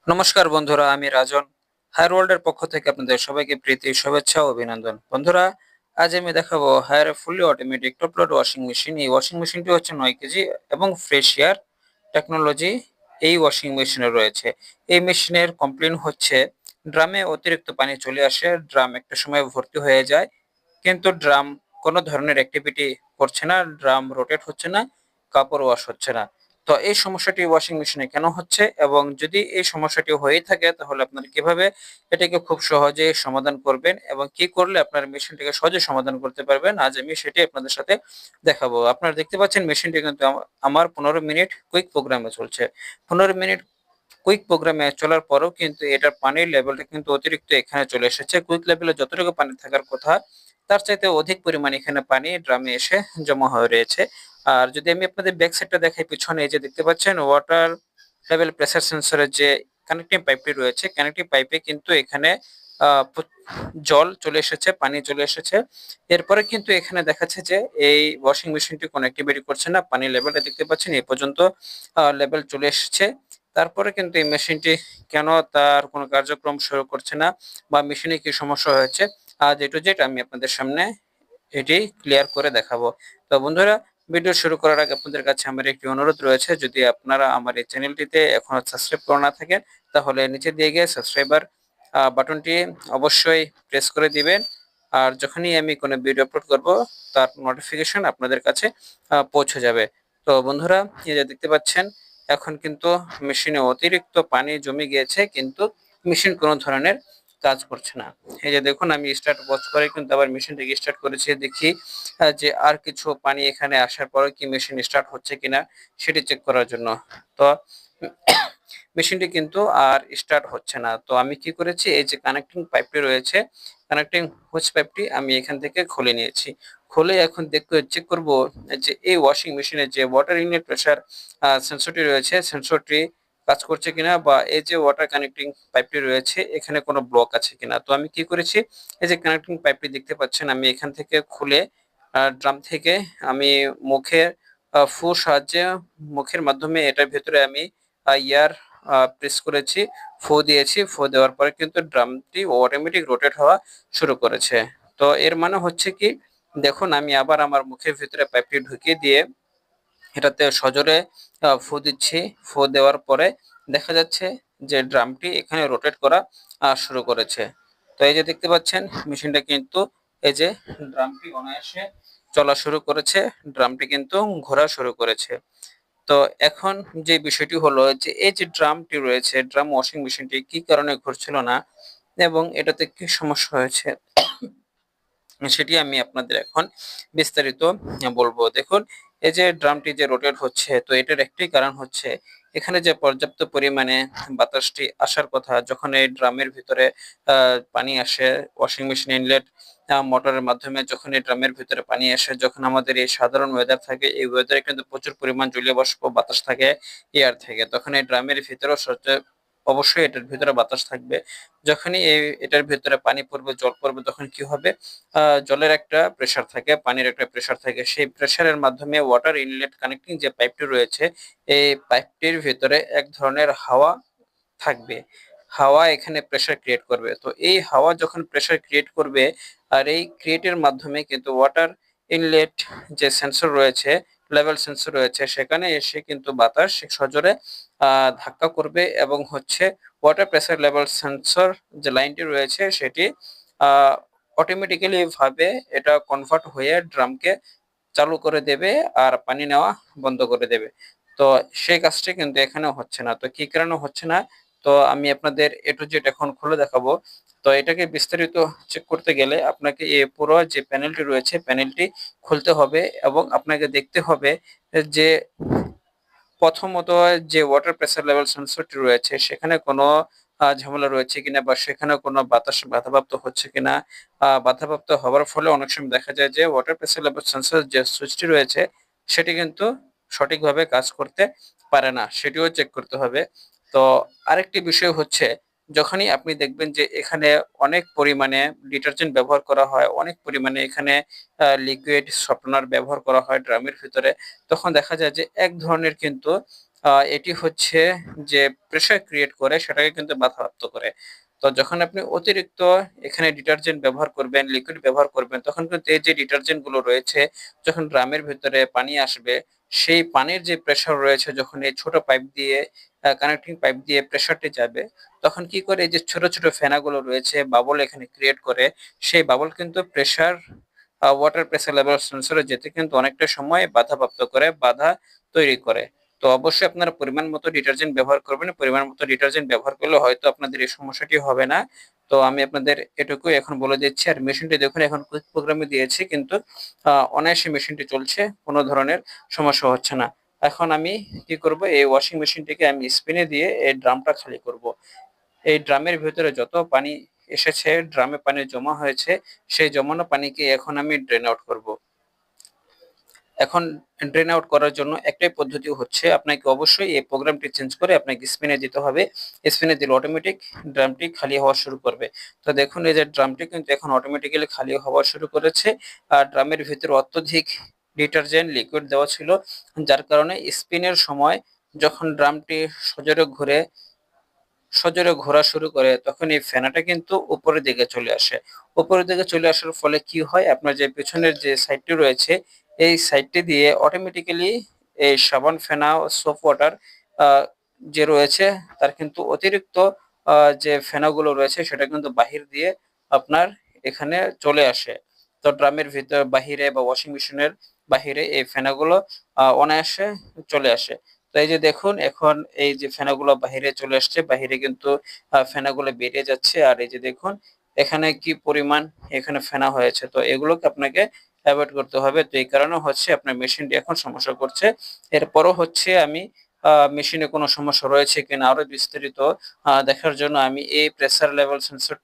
নমস্কার বন্ধুরা, আমি রাজন। হায়ার ওয়ার্ল্ডের পক্ষ থেকে আপনাদের সবাইকে প্রীতি শুভেচ্ছা ও অভিনন্দন। বন্ধুরা, আজ আমি দেখাবো Haier fully automatic top load washing machine. এই ওয়াশিং মেশিনটি হচ্ছে 9 কেজি এবং ফ্রেশ এয়ার টেকনোলজি এই ওয়াশিং মেশিনে রয়েছে। এই মেশিনের কমপ্লেন হচ্ছে ড্রামে অতিরিক্ত পানি চলে আসে, ড্রাম একটা সময় ভর্তি হয়ে যায়, কিন্তু ড্রাম কোনো ধরনের অ্যাক্টিভিটি করছে না, ড্রাম রোটেট হচ্ছে না, কাপড় ওয়াশ হচ্ছে না। তো এই সমস্যাটি ওয়াশিং মেশিনে কেন হচ্ছে, এবং যদি এই সমস্যাটি হয়ে থাকে তাহলে আপনারা কিভাবে এটাকে খুব সহজে সমাধান করবেন এবং কি করলে আপনার মেশিনটাকে সহজে সমাধান করতে পারবেন, আজ আমি সেটি আপনাদের সাথে দেখাবো। আপনারা দেখতে পাচ্ছেন মেশিনটি কিন্তু আমার 15 মিনিট কুইক প্রোগ্রামে চলছে। 15 মিনিট কুইক প্রোগ্রামে চলার পরেও কিন্তু এটার পানির লেভেলটা কিন্তু অতিরিক্ত এখানে চলে এসেছে। কুইক লেভেলে যতটুকু পানি থাকার কথা তার চাইতে অধিক পরিমাণ এখানে পানি ড্রামে এসে জমা হয়ে রয়েছে। আর যদি আমি আপনাদের ব্যাক সাইডটা দেখাই, পিছনে এই যে দেখতে পাচ্ছেন ওয়াটার লেভেল প্রেসার সেন্সরের যে কানেক্টিং পাইপটি রয়েছে, কানেক্টিং পাইপে কিন্তু এখানে জল চলে এসেছে, পানি চলে এসেছে। এরপরে কিন্তু এখানে দেখাচ্ছে যে এই ওয়াশিং মেশিনটি কোনো অ্যাক্টিভিটি করছে না, পানির লেভেলটা দেখতে পাচ্ছেন এই পর্যন্ত লেভেল চলে এসেছে। তারপরে কিন্তু এই মেশিনটি কেন তার কোনো কার্যক্রম শুরু করছে না বা মেশিনে কি সমস্যা হয়েছে, আজ এ টু জেড আমি আপনাদের সামনে এটি ক্লিয়ার করে দেখাবো। তো বন্ধুরা, ভিডিও শুরু করার আগে আপনাদের কাছে আমার একটি অনুরোধ রয়েছে, যদি আপনারা আমার এই চ্যানেলটিতে এখনো সাবস্ক্রাইব করে না থাকেন তাহলে নিচে দিয়ে গিয়ে সাবস্ক্রাইবার বাটনটি অবশ্যই প্রেস করে দিবেন। আর যখনই আমি কোনো ভিডিও আপলোড করব তার নোটিফিকেশন আপনাদের কাছে পৌঁছে যাবে। তো বন্ধুরা, এই যে দেখতে পাচ্ছেন এখন কিন্তু মেশিনে অতিরিক্ত পানি জমে গিয়েছে, কিন্তু মেশিন কোনো ধরনের কাজ করছে না। এই যে দেখুন, আমি স্টার্ট ওয়াচ করে কিন্তু আবার মেশিনটাকে স্টার্ট করেছি, দেখি যে আর কিছু পানি এখানে আসার পরে কি মেশিন স্টার্ট হচ্ছে কিনা সেটি চেক করার জন্য। তো মেশিনটি কিন্তু আর স্টার্ট হচ্ছে না। তো আমি কি করেছি, এই যে কানেক্টিং পাইপটি রয়েছে, কানেক্টিং হোস পাইপটি আমি এখান থেকে খুলে নিয়েছি। খুলে এখন চেক করব যে এই ওয়াশিং মেশিনের যে ওয়াটার ইনলেট প্রেসার সেন্সরটি রয়েছে, সেন্সরটি কাজ করছে কিনা, বা এই যে ওয়াটার কানেক্টিং পাইপটি রয়েছে এখানে কোনো ব্লক আছে কিনা। তো আমি কি করেছি, এই যে কানেক্টিং পাইপটি দেখতে পাচ্ছেন আমি এখান থেকে খুলে ড্রাম থেকে আমি মুখের ফু সাহায্যে মুখের মাধ্যমে এটার ভেতরে আমি ইয়ার প্রেস করেছি, ফু দিয়েছি। ফু দেওয়ার পরে কিন্তু ড্রামটি অটোমেটিক রোটেট হওয়া শুরু করেছে। তো এর মানে হচ্ছে কি, দেখুন আমি আবার আমার মুখের ভিতরে পাইপটি ঢুকিয়ে দিয়ে এটাতে সজোরে ফু দিচ্ছি। ফু দেওয়ার পরে দেখা যাচ্ছে যে ড্রামটি এখানে রোটেট করা শুরু করেছে। তো এই যে দেখতে পাচ্ছেন মেশিনটা কিন্তু এই যে ড্রামটি অনায়াসে চলা শুরু করেছে, ড্রামটি কিন্তু ঘোরা শুরু করেছে। তো এখন যে বিষয়টি হলো যে এই যে ড্রামটি রয়েছে, ড্রাম ওয়াশিং মেশিনটি কি কারণে ঘুরছিল না এবং এটাতে কি সমস্যা হয়েছে সেটি আমি আপনাদের এখন বিস্তারিত বলবো। দেখুন, এই যে ড্রামটি যে রোটেট হচ্ছে, তো এটার একটি কারণ হচ্ছে এখানে যে পর্যাপ্ত পরিমাণে বাতাসটি আসার কথা, যখন এই ড্রামের ভিতরে পানি আসে ওয়াশিং মেশিন ইনলেট মোটরের মাধ্যমে, যখন এই ড্রামের ভিতরে পানি আসে, যখন আমাদের এই সাধারণ ওয়েদার থাকে, এই ওয়েদারে কিন্তু প্রচুর পরিমাণ জলীয় বাষ্প বাতাস থাকে, এয়ার থেকে, তখন এই ড্রামের ভিতরেও অবশ্যই এটার ভিতরে বাতাস থাকবে। যখনই এটার ভিতরে পানি পড়বে, জল পড়বে, তখন কি হবে, জলের একটা প্রেসার থাকে, পানির একটা প্রেসার থাকে, সেই প্রেসারের মাধ্যমে ওয়াটার ইনলেট কানেক্টিং যে পাইপটি রয়েছে, এই পাইপটির ভিতরে এক ধরনের হাওয়া থাকবে। হাওয়া এখানে প্রেসার ক্রিয়েট করবে। তো এই হাওয়া যখন প্রেসার ক্রিয়েট করবে, আর এই ক্রিয়েটের মাধ্যমে কিন্তু ওয়াটার ইনলেট যে সেন্সর রয়েছে, লেভেল সেন্সর রয়েছে, সেখানে এসে কিন্তু বাতাস সজোরে ধাক্কা করবে এবং হচ্ছে ওয়াটার প্রেসার লেভেল সেন্সর যে লাইনটি রয়েছে সেটি অটোমেটিক্যালি ভাবে এটা কনভার্ট হয়ে ড্রামকে চালু করে দেবে আর পানি নেওয়া বন্ধ করে দেবে। তো সেই কাজটি কিন্তু এখানে হচ্ছে না। তো কি কারণে হচ্ছে না, তো আমি আপনাদের এ টু জেড এখন খুলে দেখাবো। তো এটাকে বিস্তারিত চেক করতে গেলে আপনাকে এই পুরো যে প্যানেলটি রয়েছে, প্যানেলটি খুলতে হবে এবং আপনাকে দেখতে হবে যে প্রথমত যে ওয়াটার প্রেসার লেভেল সেন্সরটি রয়েছে সেখানে কোনো ঝামেলা রয়েছে কিনা, বা সেখানে কোনো বাতাস বাধাপ্রাপ্ত হচ্ছে কিনা। বাধাপ্রাপ্ত হওয়ার ফলে অনেক সময় দেখা যায় যে ওয়াটার প্রেসার লেভেল সেন্সর যে সুইচটি রয়েছে সেটি কিন্তু সঠিকভাবে কাজ করতে পারে না, সেটিও চেক করতে হবে। তো আরেকটি বিষয় হচ্ছে, যখনই আপনি দেখবেন যে এখানে অনেক পরিমাণে ডিটারজেন্ট ব্যবহার করা হয়, অনেক পরিমাণে এখানে লিকুইড সফটনার ব্যবহার করা হয় ড্রামের ভিতরে, তখন দেখা যায় যে এক ধরনের কিন্তু এটি হচ্ছে যে প্রেসার ক্রিয়েট করে সেটাকে কিন্তু বাধাপ্রাপ্ত করে। তো যখন আপনি অতিরিক্ত এখানে ডিটারজেন্ট ব্যবহার করবেন, লিকুইড ব্যবহার করবেন, তখন কিন্তু এই যে ডিটারজেন্ট গুলো রয়েছে, যখন ড্রামের ভেতরে পানি আসবে, সেই পানির যে প্রেসার রয়েছে যখন এই ছোট পাইপ দিয়ে কানেক্টিং পাইপ দিয়ে প্রেসারটি যাবে, তখন কি করে এই যে ছোট, ছোট ফেনাগুলো রয়েছে, বাবল এখানে ক্রিয়েট করে, সেই বাবল কিন্তু প্রেসার ওয়াটার প্রেসার লেভেল সেন্সরে যেতে কিন্তু অনেকটা সময় বাধাপ্রাপ্ত করে, বাধা তৈরি করে। তো অবশ্যই আপনারা পরিমাণ মতো ডিটারজেন্ট ব্যবহার করবেন। পরিমাণ মতো ডিটারজেন্ট ব্যবহার করলে হয়তো আপনাদের এই সমস্যাটি হবে না। তো আমি আপনাদের এটুকুই এখন বলে দিচ্ছি। আর মেশিনটি দেখুন এখন কুইক প্রোগ্রামে দিয়েছি, কিন্তু অনায়াসে মেশিনটি চলছে। কোনো ধরনের সমস্যা হচ্ছে না। এখন আমি কি করব, এই ওয়াশিং মেশিনটিকে আমি স্পিনে দিয়ে এই ড্রামটা খালি করব। এই ড্রামের ভেতরে যত পানি এসেছে, ড্রামে পানি জমা হয়েছে, সেই জমানো পানিকে এখন আমি ড্রেন আউট করব। এখন ড্রেন আউট করার জন্য একটাই পদ্ধতি হচ্ছে, আপনাকে অবশ্যই এই প্রোগ্রামটি চেঞ্জ করে আপনাকে স্পিনে দিতে হবে। স্পিনে দিলে অটোমেটিক ড্রামটি খালি হওয়া শুরু করবে। তো দেখুন এই যে ড্রামটি কিন্তু এখন অটোমেটিক্যালি খালি হওয়া শুরু করেছে। আর ড্রামের ভিতরে অত্যধিক ডিটারজেন্ট লিকুইড দেওয়া ছিল, যার কারণে স্পিনের সময় যখন ড্রামটি সজোরে ঘুরে সজোরে ঘোরা শুরু করে, তখন এই ফেনাটা কিন্তু উপরের দিকে চলে আসে। উপরের দিকে চলে আসার ফলে কি হয়, আপনার যে পেছনের যে সাইডটি রয়েছে, এই সাইডটি দিয়ে অটোমেটিক্যালি এই সাবান ফেনা ও সোপ ওয়াটার যে রয়েছে, তার কিন্তু অতিরিক্ত যে ফেনাগুলো রয়েছে সেটা কিন্তু বাহির দিয়ে আপনার এখানে চলে আসে। তো ড্রামের ভিতর বাহিরে বা ওয়াশিং মেশিনের বাহিরে এই ফেনাগুলো অনায়াসে চলে আসে। তো এই যে দেখুন এখন এই যে ফেনাগুলো বাহিরে চলে আসছে, বাহিরে কিন্তু ফেনাগুলো বেরিয়ে যাচ্ছে। আর এই যে দেখুন এখানে কি পরিমাণ এখানে ফেনা হয়েছে, তো এগুলোকে আপনাকে অ্যাভয়েড করতে হবে। তো এই কারণে হচ্ছে আপনার মেশিনটি এখন সমস্যা করছে। এরপরও হচ্ছে আমি মেশিনে কোনো সমস্যা রয়েছে কিনা আরো বিস্তারিত দেখার জন্য আমি এই প্রেসার লেভেল সেন্সর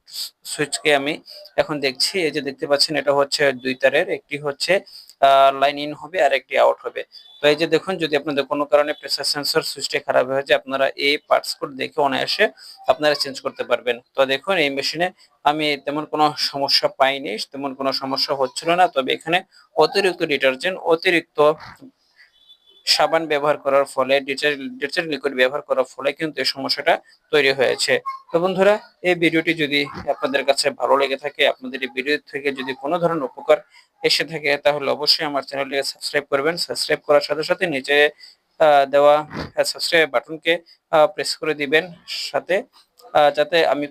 সুইচকে আমি এখন দেখছি। এই যে দেখতে পাচ্ছেন এটা হচ্ছে ২ তারের, একটি হচ্ছে লাইন ইন হবে আর একটি আউট হবে। তো এই যে দেখুন যদি আপনাদের কোনো কারণে প্রেসার সেন্সর সুইচটি খারাপ হয়ে যায়, আপনারা এই পার্টস কোড দেখে অনায়াসে আপনারা চেঞ্জ করতে পারবেন। তো দেখুন এই মেশিনে আমি তেমন কোনো সমস্যা পাইনি, তেমন কোনো সমস্যা হচ্ছিল না। তবে এখানে অতিরিক্ত ডিটারজেন্ট, অতিরিক্ত সাবান ব্যবহার করার ফলে, ডিটারজেন্ট লিকুইড ব্যবহার করার ফলে কিন্তু এই সমস্যাটা তৈরি হয়েছে। তো বন্ধুরা, এই ভিডিওটি যদি আপনাদের কাছে ভালো লেগে থাকে, আপনাদের এই ভিডিও থেকে যদি কোনো ধরনের উপকার এসে থাকে, তাহলে অবশ্যই আমার চ্যানেলটিকে সাবস্ক্রাইব করবেন। সাবস্ক্রাইব করার সাথে সাথে নিচে দেওয়া সাবস্ক্রাইব বাটনকে প্রেস করে দিবেন, সাথে যাতে আমি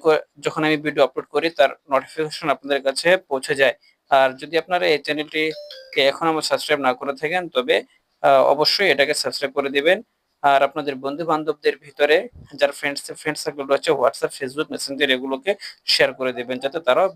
যখন আমি ভিডিও আপলোড করি তার নোটিফিকেশন আপনাদের কাছে পৌঁছে যায়। আর যদি আপনারা এই চ্যানেলটিকে এখন আমার সাবস্ক্রাইব না করে থাকেন, তবে অবশ্যই এটাকে সাবস্ক্রাইব করে দিবেন। আর আপনাদের বন্ধু বান্ধবদের ভিতরে যারা ফ্রেন্ড সার্কেল রয়েছে, হোয়াটসঅ্যাপ, ফেসবুক, মেসেঞ্জার এগুলোকে শেয়ার করে দিবেন, যাতে তারাও